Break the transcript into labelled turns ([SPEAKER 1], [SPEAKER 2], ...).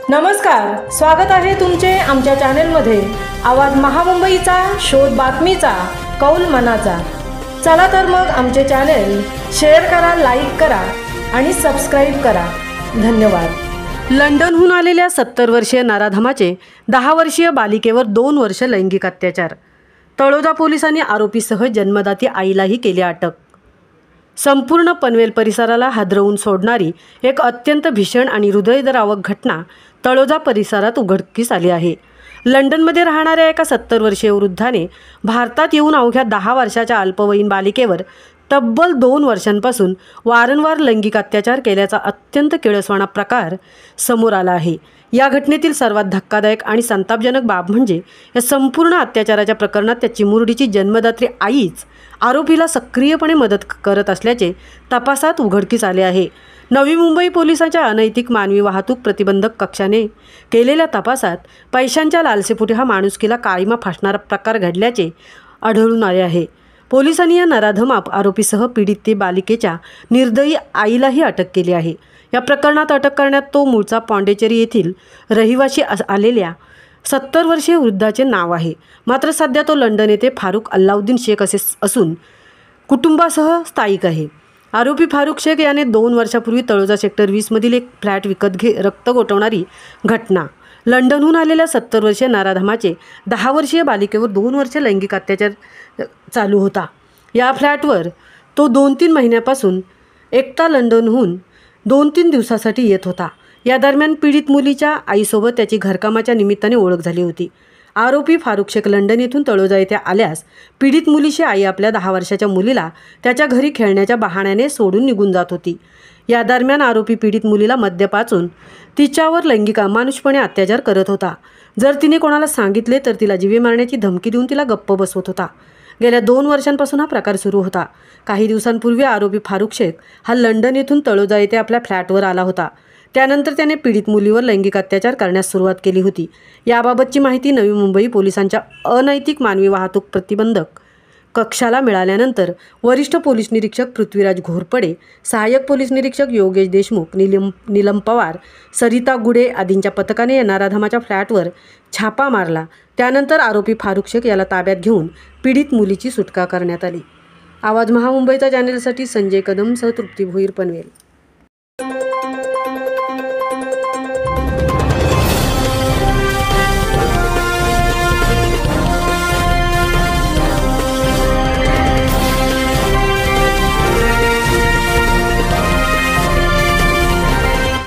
[SPEAKER 1] नमस्कार, स्वागत आहे तुमचे आमच्या चॅनलमध्ये। आवाज महामुंबईचा, शोध बातमीचा, कौल मनाचा। चला तर मग आमचे चॅनल शेअर करा, लाईक करा आणि सबस्क्राइब करा। धन्यवाद। लंडनहून आलेल्या 70 वर्षीय नराधमाचे 10 वर्षीय बालिकेवर 2 वर्ष लैंगिक अत्याचार। तळोजा पोलिसांनी आरोपीसह जन्मदाती आईलाही केली अटक। संपूर्ण पनवेल परिसराला हादरवून सोडणारी एक अत्यंत भीषण आणि हृदयद्रावक घटना तळोजा परिसरात उघडकीस आली आहे। लंडनमध्ये राहणाऱ्या एका 70 वर्षीय वृद्धाने भारतात येऊन अवघ्या 10 वर्षाच्या अल्पवयीन बालिकेवर तब्बल 2 वर्षांपासून वारंवार लैंगिक अत्याचार केल्याचा अत्यंत किळसवाणा प्रकार समोर आला आहे। या घटनेतील सर्वात धक्कादायक आणि संतापजनक बाब म्हणजे या संपूर्ण अत्याचाराच्या प्रकरणात त्या चिमुरडीची जन्मदात्री आईच आरोपीला सक्रियपणे मदत करत असल्याचे तपासात उघडकीस आले आहे। नवी मुंबई पोलिसांच्या अनैतिक मानवी वाहतूक प्रतिबंधक कक्षाने केलेल्या तपासात पैशांच्या लालसेपोटी हा माणुसकीला काळीमा फासणारा प्रकार घडल्याचे आढळून आले आहे। पोलिसांनी या नराधम आरोपीसह पीडित बालिकेच्या निर्दयी आईलाही अटक केली आहे। या प्रकरणात अटक करण्यात तो मूळचा पॉंडिचेरी येथील रहिवासी आलेल्या 70 वर्षीय वृद्धाचे नाव आहे। मात्र सध्या तो लंडन येथे फारुख अल्लाउद्दीन शेख असे असून कुटुंबासह स्थायिक आहे। आरोपी फारुख शेख याने 2 वर्षापूर्वी तळोजा सेक्टर 20 मधील एक फ्लॅट विकत रक्त गोठवणारी घटना लंडनहून आलेल्या 70 वर्षीय नराधमाचे 10 वर्षीय बालिकेवर 2 वर्ष लैंगिक अत्याचार चालू होता। या फ्लॅटवर तो 2-3 महिन्यापासून एकटा लंडनहून 2-3 दिवसासाठी येत होता। या दरम्यान पीडित मुलीच्या आईसोबत त्याची घरकामाच्या निमित्ताने ओळख झाली होती। आरोपी फारुख शेख लंडन येथून तळोजा येथे आल्यास पीडित मुलीची आई आपल्या 10 वर्षाच्या मुलीला त्याच्या घरी खेळण्याच्या बहाण्याने सोडून निघून जात होती। या दरम्यान आरोपी पीडित मुलीला मद्य पाजून तिच्यावर लैंगिक अमानुषपणे अत्याचार करत होता। जर तिने कोणाला सांगितले तर तिला जीवे मारण्याची धमकी देऊन तिला गप्प बसवत होता। गेल्या 2 वर्षांपासून हा प्रकार सुरू होता। काही दिवसांपूर्वी आरोपी फारुख शेख हा लंडन येथून तळोजा येथे आपल्या फ्लॅटवर आला होता। त्यानंतर त्याने पीडित मुलीवर लैंगिक अत्याचार करण्यास सुरुवात केली होती। याबाबतची माहिती नवी मुंबई पोलिसांच्या अनैतिक मानवी वाहतूक प्रतिबंधक कक्षाला मिळाल्यानंतर वरिष्ठ पोलीस निरीक्षक पृथ्वीराज घोरपडे, सहाय्यक पोलीस निरीक्षक योगेश देशमुख, नीलम पवार, सरिता गुडे आदींच्या पथकाने या नराधमाच्या फ्लॅटवर छापा मारला। त्यानंतर आरोपी फारुख शेख याला ताब्यात घेऊन पीडित मुलीची सुटका करण्यात आली। आवाज महामुंबईचा चॅनेलसाठी संजय कदमसह तृप्ती भोईर, पनवेल।